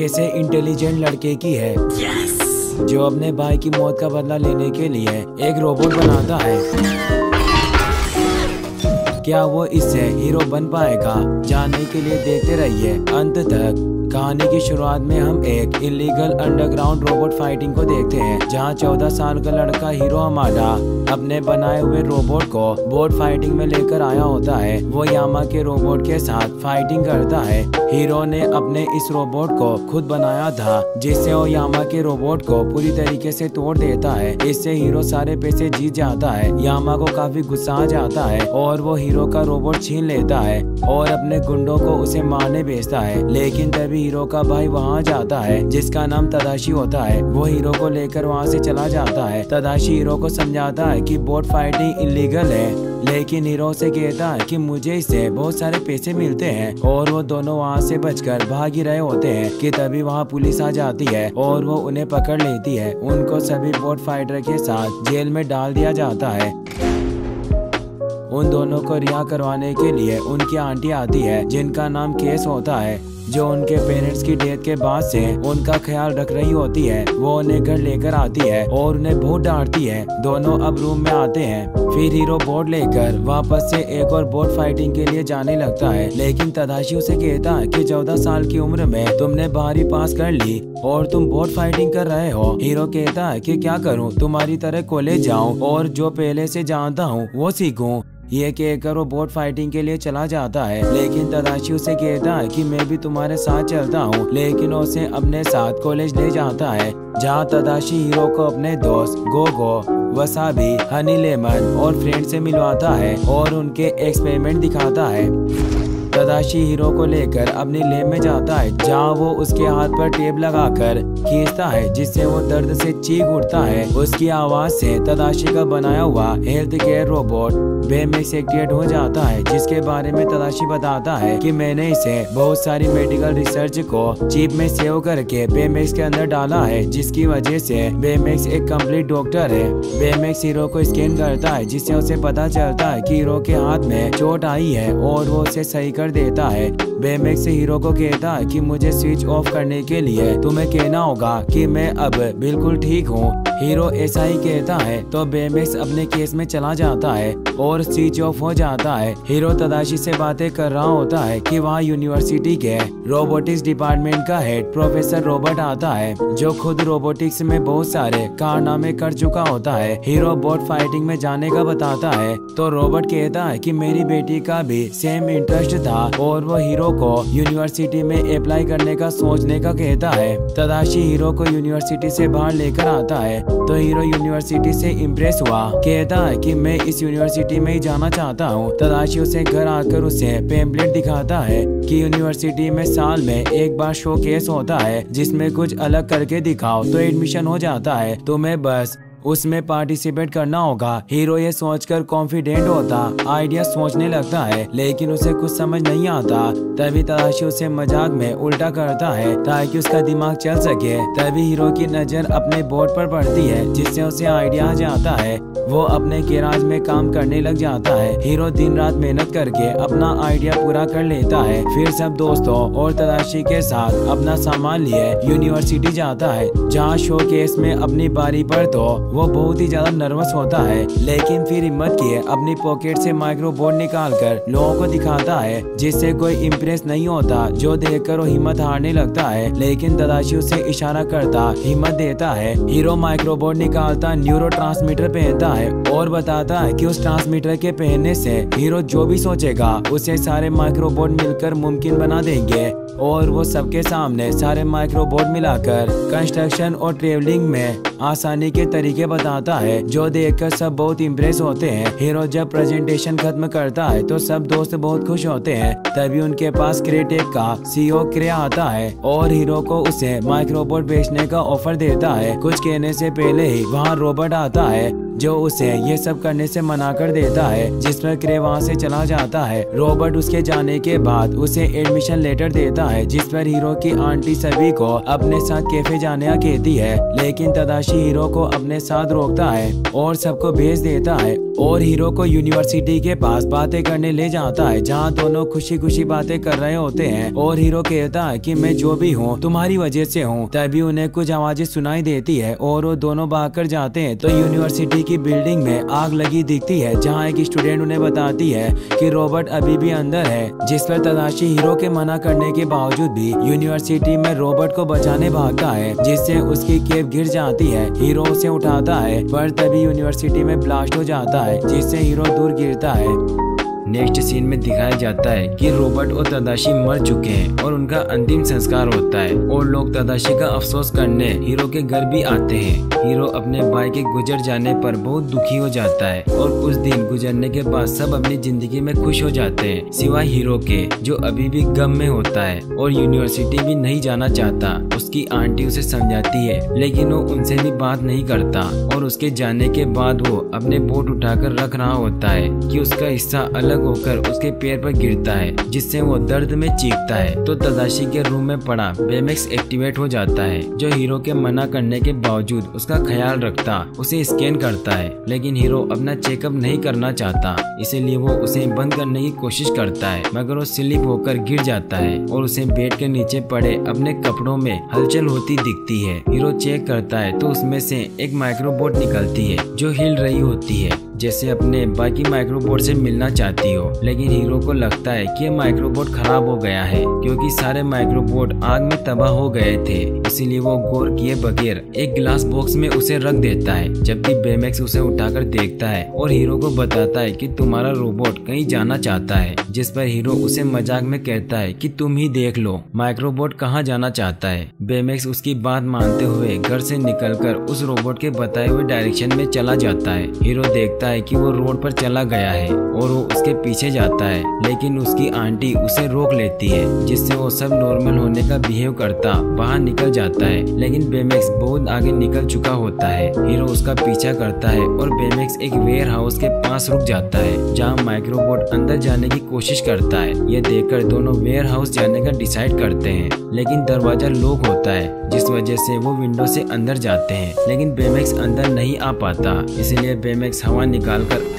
तरीके से इंटेलिजेंट लड़के की है जो अपने भाई की मौत का बदला लेने के लिए एक रोबोट बनाता है। क्या वो इससे हीरो बन पाएगा? जानने के लिए देखते रहिए अंत तक। कहानी की शुरुआत में हम एक इलीगल अंडरग्राउंड रोबोट फाइटिंग को देखते हैं, जहां 14 साल का लड़का हीरो हमारा अपने बनाए हुए रोबोट को बोट फाइटिंग में लेकर आया होता है। वो यामा के रोबोट के साथ फाइटिंग करता है। हीरो ने अपने इस रोबोट को खुद बनाया था, जिससे वो यामा के रोबोट को पूरी तरीके से तोड़ देता है। इससे हीरो सारे पैसे जीत जाता है। यामा को काफी गुस्सा आ जाता है और वो हीरो का रोबोट छीन लेता है और अपने गुंडों को उसे मारने भेजता है। लेकिन तभी हीरो का भाई वहाँ जाता है, जिसका नाम तदाशी होता है। वो हीरो को लेकर वहाँ से चला जाता है। तदाशी हीरो को समझाता है कि बोट फाइटिंग इलीगल है, लेकिन हीरो से कहता है कि मुझे इससे बहुत सारे पैसे मिलते हैं। और वो दोनों वहाँ से बचकर भाग ही रहे होते हैं कि तभी वहाँ पुलिस आ जाती है और वो उन्हें पकड़ लेती है। उनको सभी बोट फाइटर के साथ जेल में डाल दिया जाता है। उन दोनों को रिहा करवाने के लिए उनकी आंटी आती है, जिनका नाम केस होता है, जो उनके पेरेंट्स की डेथ के बाद से उनका ख्याल रख रही होती है। वो उन्हें घर लेकर आती है और उन्हें बहुत डांटती है। दोनों अब रूम में आते हैं। फिर हीरो बोट लेकर वापस से एक और बोट फाइटिंग के लिए जाने लगता है, लेकिन तदाशी उसे कहता है कि 14 साल की उम्र में तुमने 12वीं पास कर ली और तुम बोट फाइटिंग कर रहे हो। हीरो कहता है कि क्या करूं, तुम्हारी तरह कॉलेज जाऊं और जो पहले से जानता हूं वो सीखूं। ये कहकर वो बोट फाइटिंग के लिए चला जाता है, लेकिन तदाशी उसे कहता है कि मैं भी तुम्हारे साथ चलता हूँ। लेकिन उसे अपने साथ कॉलेज ले जाता है, जहाँ तदाशी हीरो को अपने दोस्त गोगो, वसाबी, हनी लेमन और फ्रेंड से मिलवाता है और उनके एक्सपेरिमेंट दिखाता है। तदाशी हीरो को लेकर अपनी लैब में जाता है, जहाँ वो उसके हाथ पर टेप लगाकर खींचता है, जिससे वो दर्द से चीख उठता है। उसकी आवाज से तदाशी का बनाया हुआ हेल्थ केयर रोबोट बेमेक्स एक्टिवेट हो जाता है, जिसके बारे में तदाशी बताता है कि मैंने इसे बहुत सारी मेडिकल रिसर्च को चिप में सेव करके बेमेक्स के अंदर डाला है, जिसकी वजह से बेमेक्स एक कंप्लीट डॉक्टर है। बेमेक्स हीरो को स्कैन करता है, जिससे उसे पता चलता है कि हीरो के हाथ में चोट आई है और वो उसे सही कर देता है। बेमेक्स हीरो को कहता है कि मुझे स्विच ऑफ करने के लिए तुम्हें कहना होगा कि मैं अब बिल्कुल ठीक हूँ। हीरो ऐसा ही कहता है तो बेमेक्स अपने केस में चला जाता है और स्विच ऑफ हो जाता है। हीरो तदाशी से बातें कर रहा होता है कि वहाँ यूनिवर्सिटी के रोबोटिक्स डिपार्टमेंट का हेड प्रोफेसर रॉबर्ट आता है, जो खुद रोबोटिक्स में बहुत सारे कारनामे कर चुका होता है। हीरो बोट फाइटिंग में जाने का बताता है तो रॉबर्ट कहता है कि मेरी बेटी का भी सेम इंटरेस्ट था और वो हीरो को यूनिवर्सिटी में अप्लाई करने का सोचने का कहता है। तदाशी हीरो को यूनिवर्सिटी से बाहर लेकर आता है तो हीरो यूनिवर्सिटी से इम्प्रेस हुआ, कहता है कि मैं इस यूनिवर्सिटी में ही जाना चाहता हूँ। तदाशी उसे घर आकर उसे पेम्पलेट दिखाता है कि यूनिवर्सिटी में साल में एक बार शो केस होता है, जिसमें कुछ अलग करके दिखाओ तो एडमिशन हो जाता है। तुम्हें बस उसमें पार्टिसिपेट करना होगा। हीरो ये सोचकर कॉन्फिडेंट होता आइडिया सोचने लगता है, लेकिन उसे कुछ समझ नहीं आता। तभी तदाशी उसे मजाक में उल्टा करता है ताकि उसका दिमाग चल सके। तभी हीरो की नजर अपने बोर्ड पर पड़ती है, जिससे उसे आइडिया आ जाता है। वो अपने गैराज में काम करने लग जाता है। हीरो दिन रात मेहनत करके अपना आइडिया पूरा कर लेता है। फिर सब दोस्तों और तदाशी के साथ अपना सामान लिए यूनिवर्सिटी जाता है, जहाँ शो केस में अपनी बारी पर तो वो बहुत ही ज्यादा नर्वस होता है, लेकिन फिर हिम्मत किए अपनी पॉकेट से माइक्रोबोर्ड निकालकर लोगों को दिखाता है, जिससे कोई इम्प्रेस नहीं होता, जो देखकर वो हिम्मत हारने लगता है। लेकिन तदाशी उसे इशारा करता हिम्मत देता है। हीरो माइक्रोबोर्ड निकालता, न्यूरो ट्रांसमीटर पहनता है और बताता है कि उस ट्रांसमीटर के पहनने से हीरो जो भी सोचेगा उसे सारे माइक्रोबोर्ड मिलकर मुमकिन बना देंगे। और वो सबके सामने सारे माइक्रोबोर्ड मिलाकर कंस्ट्रक्शन और ट्रेवलिंग में आसानी के तरीके बताता है, जो देखकर सब बहुत इम्प्रेस होते हैं। हीरो जब प्रेजेंटेशन खत्म करता है तो सब दोस्त बहुत खुश होते हैं। तभी उनके पास क्रेटेक का सीईओ क्रे आता है और हीरो को उसे माइक्रोबोर्ड बेचने का ऑफर देता है। कुछ कहने से पहले ही वहाँ रॉबर्ट आता है, जो उसे ये सब करने से मना कर देता है, जिस पर क्रे वहाँ से चला जाता है। रॉबर्ट उसके जाने के बाद उसे एडमिशन लेटर देता है, जिस पर हीरो की आंटी सभी को अपने साथ कैफे जाने कहती है। लेकिन तदाशी तदाशी हीरो को अपने साथ रोकता है और सबको भेज देता है और हीरो को यूनिवर्सिटी के पास बातें करने ले जाता है, जहाँ दोनों खुशी खुशी बातें कर रहे होते हैं। और हीरो कहता है कि मैं जो भी हूँ तुम्हारी वजह से हूँ। तभी उन्हें कुछ आवाजें सुनाई देती है और वो दोनों भागकर जाते हैं तो यूनिवर्सिटी की बिल्डिंग में आग लगी दिखती है, जहाँ एक स्टूडेंट उन्हें बताती है कि रॉबर्ट अभी भी अंदर है, जिस पर तदाशी हीरो के मना करने के बावजूद भी यूनिवर्सिटी में रॉबर्ट को बचाने भागता है, जिससे उसकी केप गिर जाती है। हीरो उसे उठाता है पर तभी यूनिवर्सिटी में ब्लास्ट हो जाता है, जिससे हीरो दूर गिरता है। नेक्स्ट सीन में दिखाया जाता है कि रॉबर्ट और तदाशी मर चुके हैं और उनका अंतिम संस्कार होता है और लोग तदाशी का अफसोस करने हीरो के घर भी आते हैं। हीरो अपने भाई के गुजर जाने पर बहुत दुखी हो जाता है और कुछ दिन गुजरने के बाद सब अपनी जिंदगी में खुश हो जाते हैं, सिवाय हीरो के, जो अभी भी गम में होता है और यूनिवर्सिटी भी नहीं जाना चाहता। उसकी आंटी उसे समझाती है लेकिन वो उनसे भी बात नहीं करता और उसके जाने के बाद वो अपने बोट उठाकर रख रहा होता है कि उसका हिस्सा अलग होकर उसके पैर पर गिरता है, जिससे वो दर्द में चीखता है। तो तदाशी के रूम में पड़ा बेमेक्स एक्टिवेट हो जाता है, जो हीरो के मना करने के बावजूद उसका ख्याल रखता, उसे स्कैन करता है। लेकिन हीरो अपना चेकअप नहीं करना चाहता, इसीलिए वो उसे बंद करने की कोशिश करता है, मगर वो स्लिप होकर गिर जाता है और उसे बेड के नीचे पड़े अपने कपड़ों में हलचल होती दिखती है। हीरो चेक करता है तो उसमें से एक माइक्रोबोट निकलती है जो हिल रही होती है, जैसे अपने बाकी माइक्रोबोट से मिलना चाहती हो। लेकिन हीरो को लगता है कि माइक्रोबोट खराब हो गया है क्योंकि सारे माइक्रोबोट आग में तबाह हो गए थे, इसीलिए वो गौर किए बगैर एक ग्लास बॉक्स में उसे रख देता है। जबकि बेमेक्स उसे उठाकर देखता है और हीरो को बताता है कि तुम्हारा रोबोट कहीं जाना चाहता है, जिस पर हीरो उसे मजाक में कहता है कि तुम ही देख लो माइक्रोबोट कहाँ जाना चाहता है। बेमेक्स उसकी बात मानते हुए घर से निकलकर उस रोबोट के बताए हुए डायरेक्शन में चला जाता है। हीरो देखता है कि वो रोड पर चला गया है और वो उसके पीछे जाता है, लेकिन उसकी आंटी उसे रोक लेती है, जिससे वो सब नॉर्मल होने का बिहेव करता बाहर निकल जाता है। लेकिन बेमेक्स बहुत आगे निकल चुका होता है। हीरो उसका पीछा करता है और बेमेक्स एक वेयर हाउस के पास रुक जाता है, जहाँ माइक्रोबोट अंदर जाने की कोशिश करता है। यह देखकर दोनों वेयर हाउस जाने का डिसाइड करते हैं, लेकिन दरवाजा लॉक होता है, जिस वजह से वो विंडो से अंदर जाते हैं। लेकिन बेमेक्स अंदर नहीं आ पाता, इसलिए बेमेक्स हवा निकालकर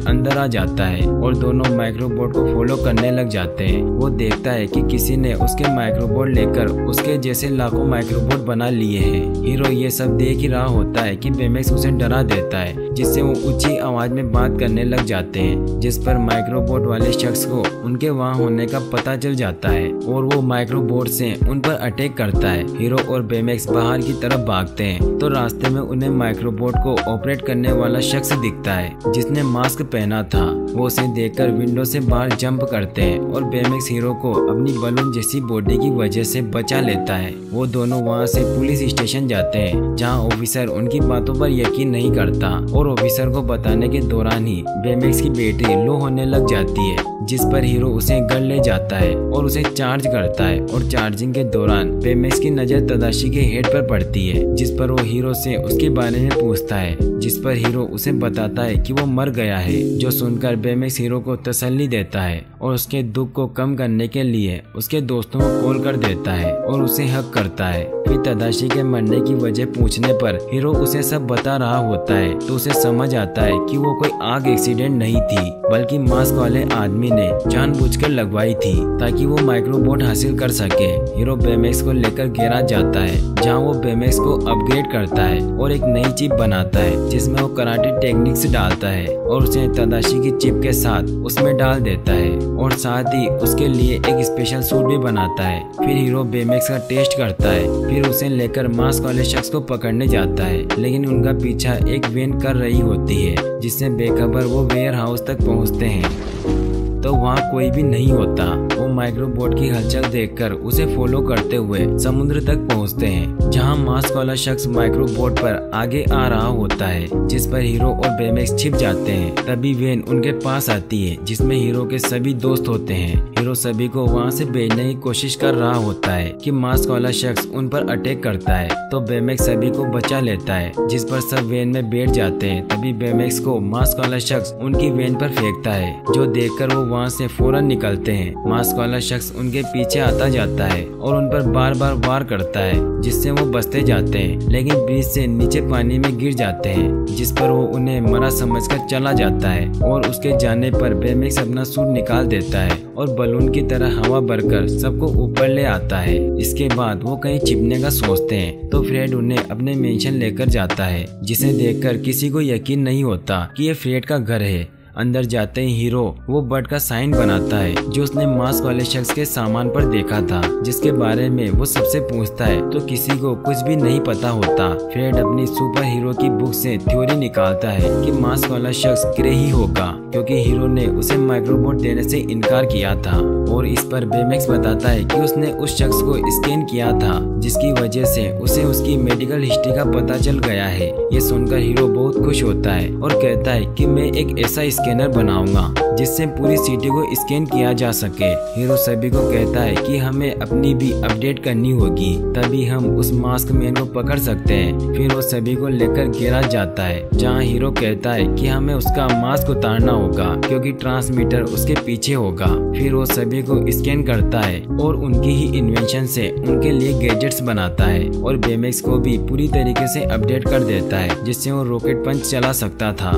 अंदर आ जाता है और दोनों माइक्रोबोट को फॉलो करने लग जाते हैं। वो देखता है कि किसी ने उसके माइक्रोबोट लेकर उसके जैसे लाखों माइक्रोबोट बना लिए हैं। हीरो ये सब देख ही रहा होता है कि बेमेक्स उसे डरा देता है, जिससे वो ऊंची आवाज में बात करने लग जाते हैं, जिस पर माइक्रोबोट वाले शख्स को उनके वहाँ होने का पता चल जाता है और वो माइक्रोबोट से उन पर अटैक करता है। हीरो और बेमेक्स बाहर की तरफ भागते हैं तो रास्ते में उन्हें माइक्रोबोट को ऑपरेट करने वाला शख्स दिखता है, जिसने मास्क पहना था। वो उसे देखकर विंडो से बाहर जंप करते हैं और बेमेक्स हीरो को अपनी बलून जैसी बॉडी की वजह से बचा लेता है। वो दोनों वहाँ से पुलिस स्टेशन जाते हैं, जहाँ ऑफिसर उनकी बातों पर यकीन नहीं करता और ऑफिसर को बताने के दौरान ही बेमेक्स की बैटरी लो होने लग जाती है, जिस पर हीरो उसे घर ले जाता है और उसे चार्ज करता है। और चार्जिंग के दौरान बेमेक्स की नजर तदाशी के हेड पर पड़ती है, जिस पर वो हीरो से उसके बारे में पूछता है, जिस पर हीरो उसे बताता है कि वो मर गया है। जो सुनकर बेमेक्स हीरो को तसल्ली देता है और उसके दुख को कम करने के लिए उसके दोस्तों को कॉल कर देता है और उसे हक करता है। फिर तदाशी के मरने की वजह पूछने पर हीरो उसे सब बता रहा होता है, तो उसे समझ आता है कि वो कोई आग एक्सीडेंट नहीं थी, बल्कि मास्क वाले आदमी ने जानबूझकर लगवाई थी ताकि वो माइक्रोबोट हासिल कर सके। हीरो बेमेक्स को लेकर गैराज जाता है, जहाँ वो बेमेक्स को अपग्रेड करता है और एक नई चिप बनाता है, जिसमें वो कराटे टेक्निक्स डालता है और उसे तदाशी की चिप के साथ उसमें डाल देता है और साथ ही उसके लिए एक स्पेशल सूट भी बनाता है। फिर हीरो बेमेक्स का टेस्ट करता है, फिर उसे लेकर मास्क वाले शख्स को पकड़ने जाता है, लेकिन उनका पीछा एक वैन कर रही होती है, जिससे बेखबर वो वेयर हाउस तक पहुंचते हैं तो वहाँ कोई भी नहीं होता। वो माइक्रोबोट की हलचल देखकर उसे फॉलो करते हुए समुद्र तक पहुँचते हैं, जहाँ मास्क वाला शख्स माइक्रोबोट पर आगे आ रहा होता है, जिस पर हीरो और बेमेक्स छिप जाते हैं। तभी वैन उनके पास आती है, जिसमें हीरो के सभी दोस्त होते हैं। हीरो सभी को वहाँ से भेजने की कोशिश कर रहा होता है कि मास्क वाला शख्स उन पर अटैक करता है, तो बेमेक्स सभी को बचा लेता है, जिस पर सब वैन में बैठ जाते हैं। तभी बेमेक्स को मास्क वाला शख्स उनकी वैन पर फेंकता है, जो देखकर वो वहाँ से फौरन निकलते हैं। मास्क वाला वाला शख्स उनके पीछे आता जाता है और उन पर बार बार वार करता है, जिससे वो बचते जाते हैं, लेकिन ब्रिज से नीचे पानी में गिर जाते हैं, जिस पर वो उन्हें मरा समझकर चला जाता है। और उसके जाने पर बेमेक्स अपना सूट निकाल देता है और बलून की तरह हवा भरकर सबको ऊपर ले आता है। इसके बाद वो कहीं छिपने का सोचते हैं तो फ्रेड उन्हें अपने मेंशन लेकर जाता है, जिसे देखकर किसी को यकीन नहीं होता कि ये फ्रेड का घर है। अंदर जाते ही हीरो वो बर्ड का साइन बनाता है जो उसने मास्क वाले शख्स के सामान पर देखा था, जिसके बारे में वो सबसे पूछता है तो किसी को कुछ भी नहीं पता होता। फ्रेड अपनी सुपर हीरो की बुक से थ्योरी निकालता है कि मास्क वाला शख्स ग्रे ही होगा, क्योंकि हीरो ने उसे माइक्रोबोट देने से इनकार किया था। और इस पर बेमेक्स बताता है कि उसने उस शख्स को स्कैन किया था, जिसकी वजह से उसे उसकी मेडिकल हिस्ट्री का पता चल गया है। ये सुनकर हीरो बहुत खुश होता है और कहता है कि मैं एक ऐसा स्कैनर बनाऊंगा जिससे पूरी सिटी को स्कैन किया जा सके। हीरो सभी को कहता है कि हमें अपनी भी अपडेट करनी होगी, तभी हम उस मास्क मैन को पकड़ सकते हैं। फिर वो सभी को लेकर गैराज जाता है, जहां हीरो कहता है कि हमें उसका मास्क उतारना होगा क्योंकि ट्रांसमीटर उसके पीछे होगा। फिर वो सभी को स्कैन करता है और उनकी ही इन्वेंशन से उनके लिए गैजेट्स बनाता है और बेमेक्स को भी पूरी तरीके से अपडेट कर देता है, जिससे वो रॉकेट पंच चला सकता था।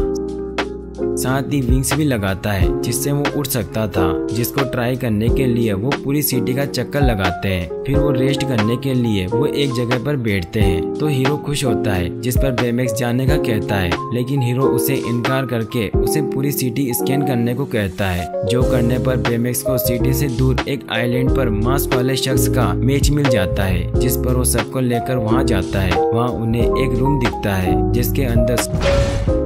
साथ ही विंग्स भी लगाता है जिससे वो उड़ सकता था, जिसको ट्राई करने के लिए वो पूरी सिटी का चक्कर लगाते हैं। फिर वो रेस्ट करने के लिए वो एक जगह पर बैठते हैं तो हीरो खुश होता है, जिस पर बेमेक्स जाने का कहता है, लेकिन हीरो उसे इनकार करके उसे पूरी सिटी स्कैन करने को कहता है। जो करने पर बेमेक्स को सिटी से दूर एक आइलैंड पर मास्क वाले शख्स का मैच मिल जाता है, जिस पर वो सबको लेकर वहाँ जाता है। वहाँ उन्हें एक रूम दिखता है जिसके अंदर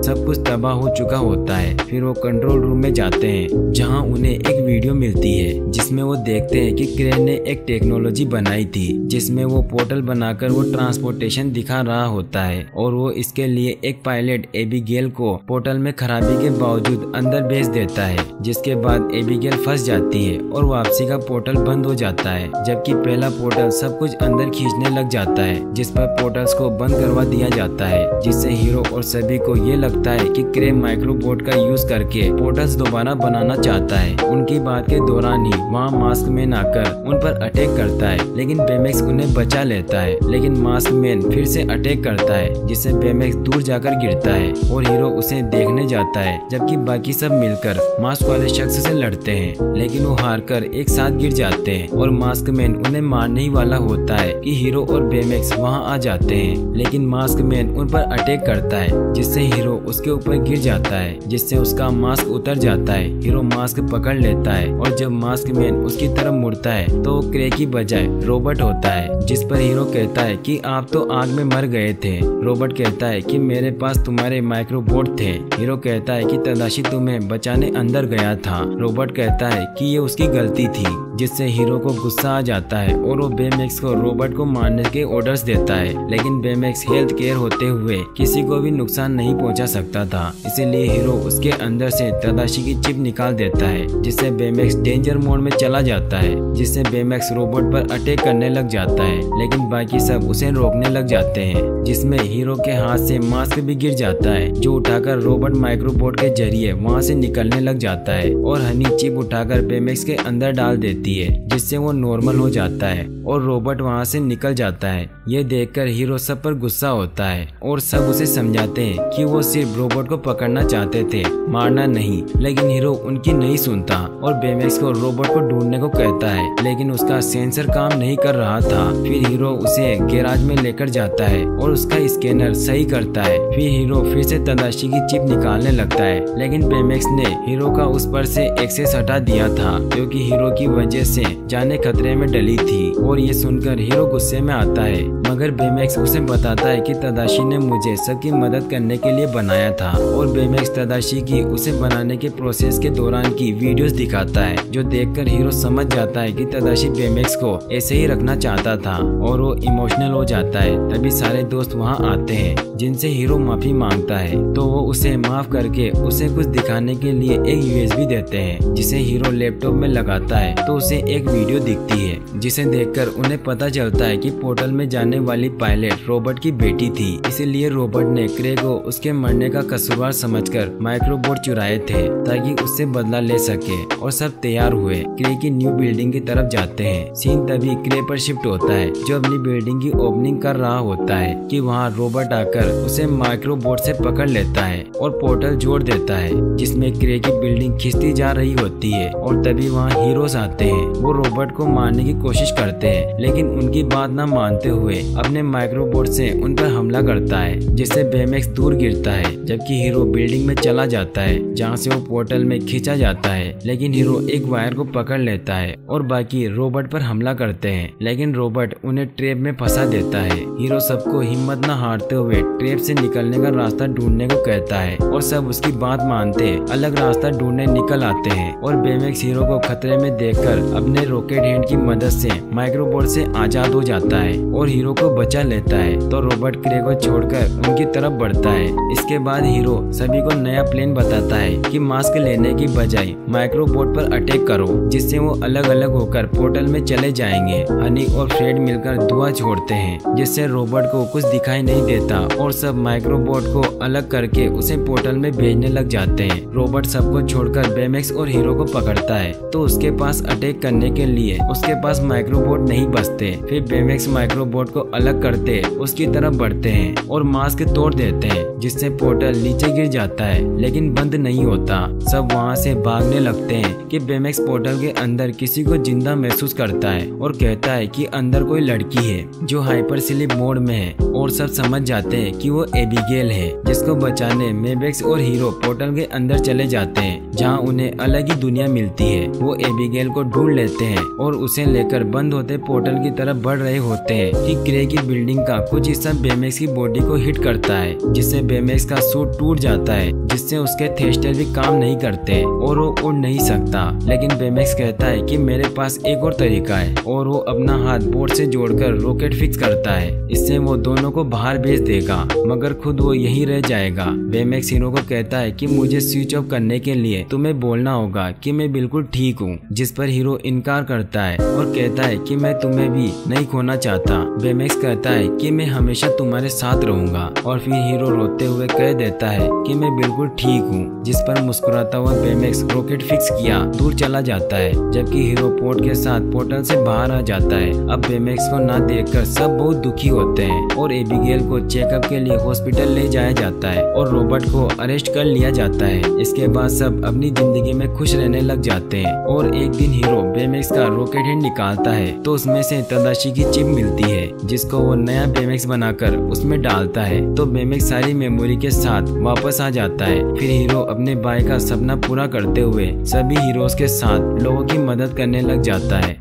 सब कुछ तबाह हो चुका होता है। फिर वो कंट्रोल रूम में जाते हैं, जहां उन्हें एक वीडियो मिलती है जिसमें वो देखते हैं कि क्रेन ने एक टेक्नोलॉजी बनाई थी जिसमें वो पोर्टल बनाकर वो ट्रांसपोर्टेशन दिखा रहा होता है और वो इसके लिए एक पायलट एबिगेल को पोर्टल में खराबी के बावजूद अंदर भेज देता है, जिसके बाद एबिगेल फंस जाती है और वापसी का पोर्टल बंद हो जाता है, जबकि पहला पोर्टल सब कुछ अंदर खींचने लग जाता है, जिस पर पोर्टल्स को बंद करवा दिया जाता है, जिससे हीरो और सभी को ये लगता है कि क्रे माइक्रोबोट का यूज करके पोर्टल्स दोबारा बनाना चाहता है। उनकी बात के दौरान ही वहाँ मास्क मैन आकर उन पर अटैक करता है, लेकिन बेमेक्स उन्हें बचा लेता है, लेकिन मास्क मैन फिर से अटैक करता है, जिससे बेमेक्स दूर जाकर गिरता है और हीरो उसे देखने जाता है, जबकि बाकी सब मिलकर मास्क वाले शख्स से लड़ते हैं, लेकिन वो हारकर एक साथ गिर जाते हैं और मास्क मैन उन्हें मारने ही वाला होता है कि हीरो और बेमेक्स वहाँ आ जाते हैं, लेकिन मास्क मैन उन पर अटैक करता है, जिससे हीरो उसके ऊपर गिर जाता है, जिससे उसका मास्क उतर जाता है। हीरो मास्क पकड़ लेता है और जब मास्क मैन उसकी तरफ मुड़ता है तो वो क्रे की बजाय रोबोट होता है, जिस पर हीरो कहता है कि आप तो आग में मर गए थे। रोबोट कहता है कि मेरे पास तुम्हारे माइक्रोबोट थे। हीरो कहता है कि तदाशी तुम्हें बचाने अंदर गया था। रोबोट कहता है कि ये उसकी गलती थी, जिससे हीरो को गुस्सा आ जाता है और वो बेमेक्स को रोबोट को मारने के ऑर्डर्स देता है, लेकिन बेमेक्स हेल्थ केयर होते हुए किसी को भी नुकसान नहीं पहुंचा सकता था, इसीलिए हीरो उसके अंदर से तदाशी की चिप निकाल देता है, जिससे बेमेक्स डेंजर मोड में चला जाता है, जिससे बेमेक्स रोबोट पर अटैक करने लग जाता है, लेकिन बाकी सब उसे रोकने लग जाते हैं, जिसमें हीरो के हाथ से मास्क भी गिर जाता है, जो उठाकर रोबोट माइक्रोबोट के जरिए वहाँ से निकलने लग जाता है और हनी चिप उठाकर बेमेक्स के अंदर डाल देती है, जिससे वो नॉर्मल हो जाता है और रोबोट वहाँ से निकल जाता है। ये देखकर हीरो सब पर गुस्सा होता है और सब उसे समझाते हैं कि वो सिर्फ रोबोट को पकड़ना चाहते थे, मारना नहीं, लेकिन हीरो उनकी नहीं सुनता और बेमेक्स को रोबोट को ढूंढने को कहता है, लेकिन उसका सेंसर काम नहीं कर रहा था। फिर हीरो उसे गैराज में लेकर जाता है और उसका स्कैनर सही करता है। फिर हीरो फिर से तदाशी की चिप निकालने लगता है, लेकिन बेमेक्स ने हीरो का उस पर से एक्सेस हटा दिया था, क्योंकि हीरो की वजह से जाने खतरे में डली थी। और ये सुनकर हीरो गुस्से में आता है, मगर बेमेक्स उसे बताता है कि तदाशी ने मुझे सबकी मदद करने के लिए बनाया था, और बेमेक्स तदाशी की उसे बनाने के प्रोसेस के दौरान की वीडियोस दिखाता है, जो देखकर हीरो समझ जाता है कि तदाशी बेमेक्स को ऐसे ही रखना चाहता था और वो इमोशनल हो जाता है। तभी सारे दोस्त वहाँ आते हैं, जिनसे हीरो माफी मांगता है, तो वो उसे माफ करके उसे कुछ दिखाने के लिए एक USB देते हैं, जिसे हीरो लैपटॉप में लगाता है तो उसे एक वीडियो दिखती है, जिसे देखकर उन्हें पता चलता है कि पोर्टल में जाने उड़ाने वाली पायलट रोबोट की बेटी थी, इसीलिए रोबोट ने क्रे को उसके मरने का कसूरवार समझकर माइक्रोबोट चुराए थे ताकि उससे बदला ले सके। और सब तैयार हुए क्रे की न्यू बिल्डिंग की तरफ जाते हैं। सीन तभी क्रे पर शिफ्ट होता है जो अपनी बिल्डिंग की ओपनिंग कर रहा होता है कि वहाँ रोबोट आकर उसे माइक्रोबोट से पकड़ लेता है और पोर्टल जोड़ देता है जिसमें क्रे की बिल्डिंग खिंचती जा रही होती है। और तभी वहाँ हीरोज आते हैं। वो रोबोट को मारने की कोशिश करते हैं लेकिन उनकी बात न मानते हुए अपने माइक्रोबोट से उन पर हमला करता है जिससे बेमेक्स दूर गिरता है, जबकि हीरो बिल्डिंग में चला जाता है जहाँ से वो पोर्टल में खींचा जाता है। लेकिन हीरो एक वायर को पकड़ लेता है और बाकी रोबोट पर हमला करते हैं, लेकिन रोबोट उन्हें ट्रैप में फंसा देता है। हीरो सबको हिम्मत न हारते हुए ट्रैप से निकलने का रास्ता ढूंढने को कहता है और सब उसकी बात मानते अलग रास्ता ढूंढने निकल आते हैं। और बेमेक्स हीरो को खतरे में देखकर अपने रॉकेट हैंड की मदद से माइक्रोबोट से आजाद हो जाता है और हीरो को बचा लेता है। तो रोबोट क्रे को छोड़कर उनकी तरफ बढ़ता है। इसके बाद हीरो सभी को नया प्लान बताता है कि मास्क लेने की बजाय माइक्रोबोट पर अटैक करो जिससे वो अलग अलग होकर पोर्टल में चले जाएंगे। हनी और फ्रेड मिलकर धुआं छोड़ते हैं जिससे रोबोट को कुछ दिखाई नहीं देता और सब माइक्रोबोट को अलग करके उसे पोर्टल में भेजने लग जाते हैं। रोबोट सबको छोड़कर बेमेक्स और हीरो को पकड़ता है तो उसके पास अटैक करने के लिए उसके पास माइक्रोबोट नहीं बचते। फिर बेमेक्स माइक्रोबोट को अलग करते उसकी तरफ बढ़ते हैं और मास्क तोड़ देते हैं जिससे पोर्टल नीचे गिर जाता है लेकिन बंद नहीं होता। सब वहाँ से भागने लगते हैं कि बेमेक्स पोर्टल के अंदर किसी को जिंदा महसूस करता है और कहता है कि अंदर कोई लड़की है जो हाइपर स्लीप मोड में है। और सब समझ जाते हैं कि वो एबिगेल है जिसको बचाने मेबेक्स और हीरो पोर्टल के अंदर चले जाते हैं जहाँ उन्हें अलग ही दुनिया मिलती है। वो एबिगेल को ढूंढ लेते हैं और उसे लेकर बंद होते पोर्टल की तरफ बढ़ रहे होते हैं कि क्रे की बिल्डिंग का कुछ हिस्सा बेमेक्स की बॉडी को हिट करता है जिससे बेमेक्स का सूट टूट जाता है जिससे उसके थ्रस्टर भी काम नहीं करते और वो उड़ नहीं सकता। लेकिन बेमेक्स कहता है कि मेरे पास एक और तरीका है और वो अपना हाथ बोर्ड से जोड़कर रॉकेट फिक्स करता है। इससे वो दोनों को बाहर भेज देगा मगर खुद वो यहीं रह जाएगा। बेमेक्स हीरो को कहता है कि मुझे स्विच ऑफ करने के लिए तुम्हें बोलना होगा कि मैं बिल्कुल ठीक हूँ, जिस पर हीरो इनकार करता है और कहता है कि मैं तुम्हें भी नहीं खोना चाहता। बेमेक्स कहता है कि मैं हमेशा तुम्हारे साथ रहूंगा और फिर हीरो रोते हुए कह देता है कि मैं बिल्कुल ठीक हूँ, जिस पर मुस्कुराता हुआ बेमेक्स रॉकेट फिक्स किया दूर चला जाता है जबकि हीरो पोर्ट के साथ पोर्टल से बाहर आ जाता है। अब बेमेक्स को ना देखकर सब बहुत दुखी होते हैं और एबिगेल को चेकअप के लिए हॉस्पिटल ले जाया जाता है और रोबोट को अरेस्ट कर लिया जाता है। इसके बाद सब अपनी जिंदगी में खुश रहने लग जाते हैं और एक दिन हीरो बेमेक्स का रॉकेट हैंड निकालता है तो उसमें से तदाशी की चिप मिलती है जिसको वो नया बेमेक्स बनाकर उसमें डालता है तो बेमेक्स सारी मेमोरी के साथ वापस आ जाता है। फिर हीरो अपने भाई का सपना पूरा करते हुए सभी हीरोज के साथ लोगों की मदद करने लग जाता है।